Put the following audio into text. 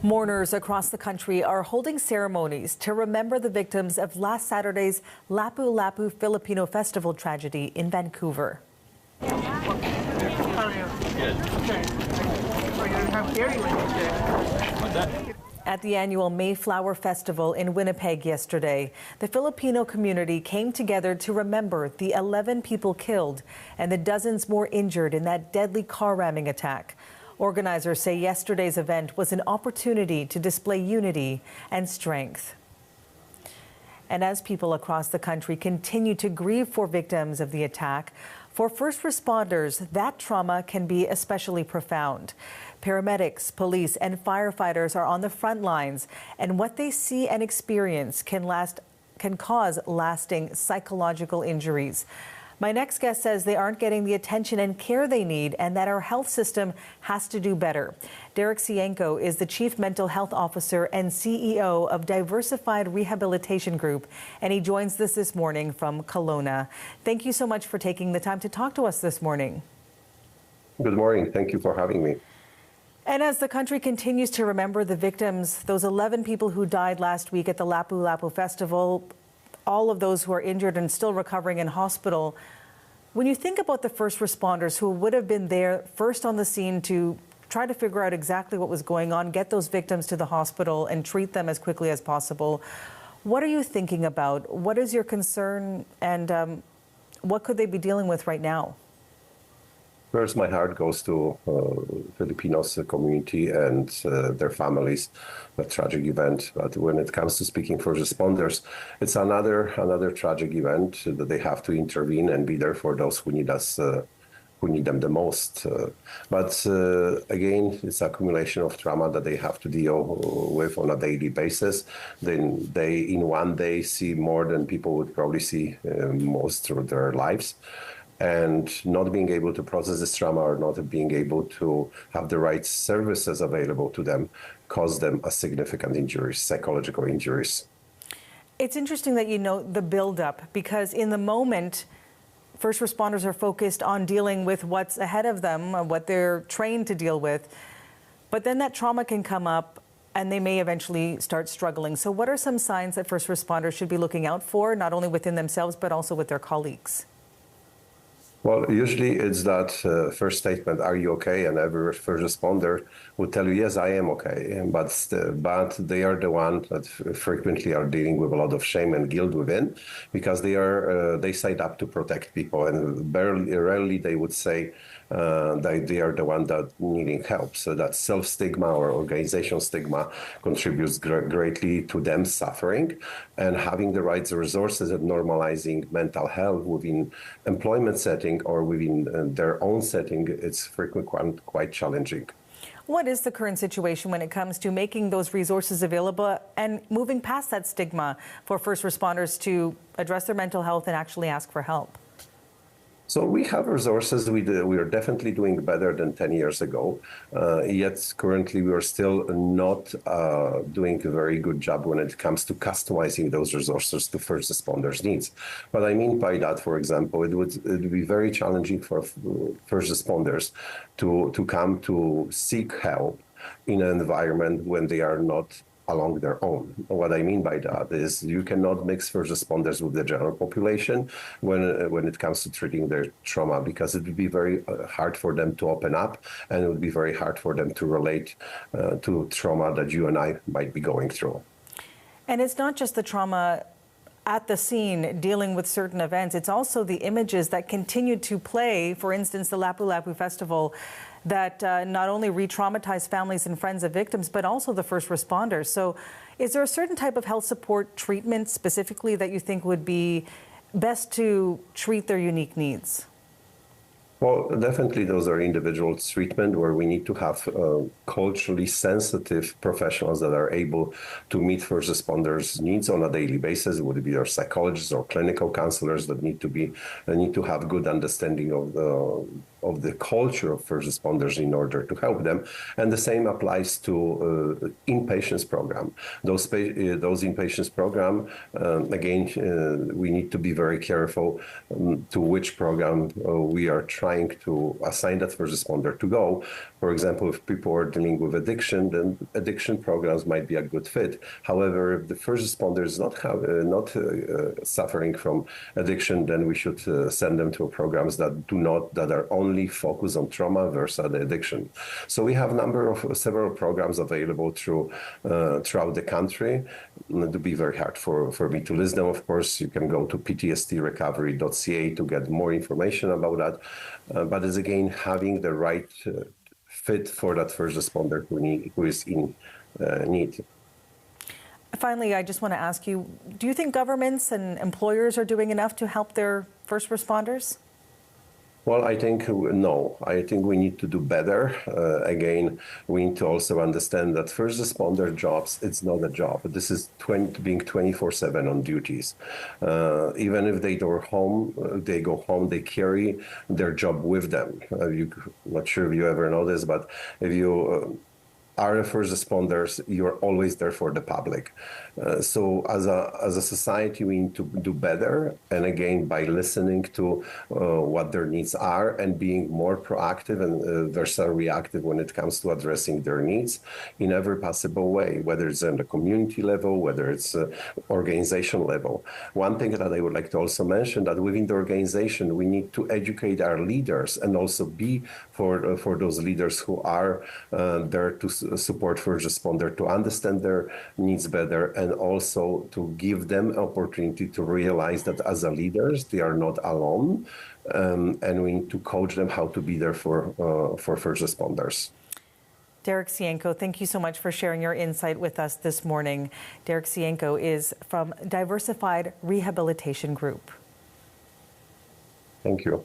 Mourners across the country are holding ceremonies to remember the victims of last Saturday's Lapu-Lapu Filipino Festival tragedy in Vancouver. At the annual Mayflower Festival in Winnipeg yesterday, the Filipino community came together to remember the 11 people killed and the dozens more injured in that deadly car ramming attack. Organizers say yesterday's event was an opportunity to display unity and strength. And as people across the country continue to grieve for victims of the attack, for first responders, that trauma can be especially profound. Paramedics, police, and firefighters are on the front lines, and what they see and experience can cause lasting psychological injuries. My next guest says they aren't getting the attention and care they need and that our health system has to do better. Sienko is the Chief Mental Health Officer and CEO of Diversified Rehabilitation Group, and he joins us this morning from Kelowna. Thank you so much for taking the time to talk to us this morning. Good morning. Thank you for having me. And as the country continues to remember the victims, those 11 people who died last week at the Lapu-Lapu Festival, all of those who are injured and still recovering in hospital, when you think about the first responders who would have been there first on the scene to try to figure out exactly what was going on, get those victims to the hospital and treat them as quickly as possible, what are you thinking about? What is your concern, and what could they be dealing with right now? First, my heart goes to Filipinos community and their families. A tragic event. But when it comes to speaking for responders, it's another tragic event that they have to intervene and be there for those who need us, who need them the most. But again, it's accumulation of trauma that they have to deal with on a daily basis. Then they, in one day, see more than people would probably see most through their lives. And not being able to process this trauma or not being able to have the right services available to them cause them a significant injuries, psychological injuries. It's interesting that you note the buildup, because in the moment, first responders are focused on dealing with what's ahead of them, what they're trained to deal with. But then that trauma can come up and they may eventually start struggling. So what are some signs that first responders should be looking out for, not only within themselves, but also with their colleagues? Well, usually it's that first statement, "Are you okay?" And every first responder would tell you, "Yes, I am okay." But they are the ones that frequently are dealing with a lot of shame and guilt within, because they signed up to protect people, and rarely they would say that they are the one that needing help. So that self-stigma or organizational stigma contributes greatly to them suffering, and having the right resources and normalizing mental health within employment setting or within their own setting, it's frequently quite challenging. What is the current situation when it comes to making those resources available and moving past that stigma for first responders to address their mental health and actually ask for help? So we have resources. We are definitely doing better than 10 years ago. Yet currently we are still not doing a very good job when it comes to customizing those resources to first responders' needs. What I mean by that, for example, it would be very challenging for first responders to come to seek help in an environment when they are not along their own. What I mean by that is you cannot mix first responders with the general population when it comes to treating their trauma, because it would be very hard for them to open up, and it would be very hard for them to relate to trauma that you and I might be going through. And it's not just the trauma at the scene dealing with certain events, it's also the images that continue to play, for instance, the Lapu-Lapu Festival, that not only re-traumatize families and friends of victims, but also the first responders. So is there a certain type of health support treatment specifically that you think would be best to treat their unique needs? Well, definitely those are individual treatment where we need to have culturally sensitive professionals that are able to meet first responders' needs on a daily basis. Would it be our psychologists or clinical counselors that need to have good understanding of of the culture of first responders in order to help them. And the same applies to inpatients program. Those inpatients program, again, we need to be very careful to which program we are trying to assign that first responder to go. For example, if people are dealing with addiction, then addiction programs might be a good fit. However, if the first responder is not suffering from addiction, then we should send them to programs that are only focused on trauma versus the addiction. So we have several programs available throughout the country. It would be very hard for me to list them. Of course, you can go to ptsdrecovery.ca to get more information about that. But it's again having the right fit for that first responder who is in need. Finally, I just want to ask you, do you think governments and employers are doing enough to help their first responders? Well, I think no. I think we need to do better. Again, we need to also understand that first responder jobs, it's not a job. This is being 24/7 on duties. Even if they go home, they carry their job with them. I'm not sure if you ever know this, but if you are first responders, you're always there for the public. So as a society, we need to do better. And again, by listening to what their needs are and being more proactive and versus reactive when it comes to addressing their needs in every possible way, whether it's on the community level, whether it's organization level. One thing that I would like to also mention that within the organization, we need to educate our leaders and also be for those leaders who are there to support first responder, to understand their needs better, and also to give them opportunity to realize that as a leaders, they are not alone, and we need to coach them how to be there for first responders. Derek Sienko, thank you so much for sharing your insight with us this morning. Derek Sienko is from Diversified Rehabilitation Group. Thank you.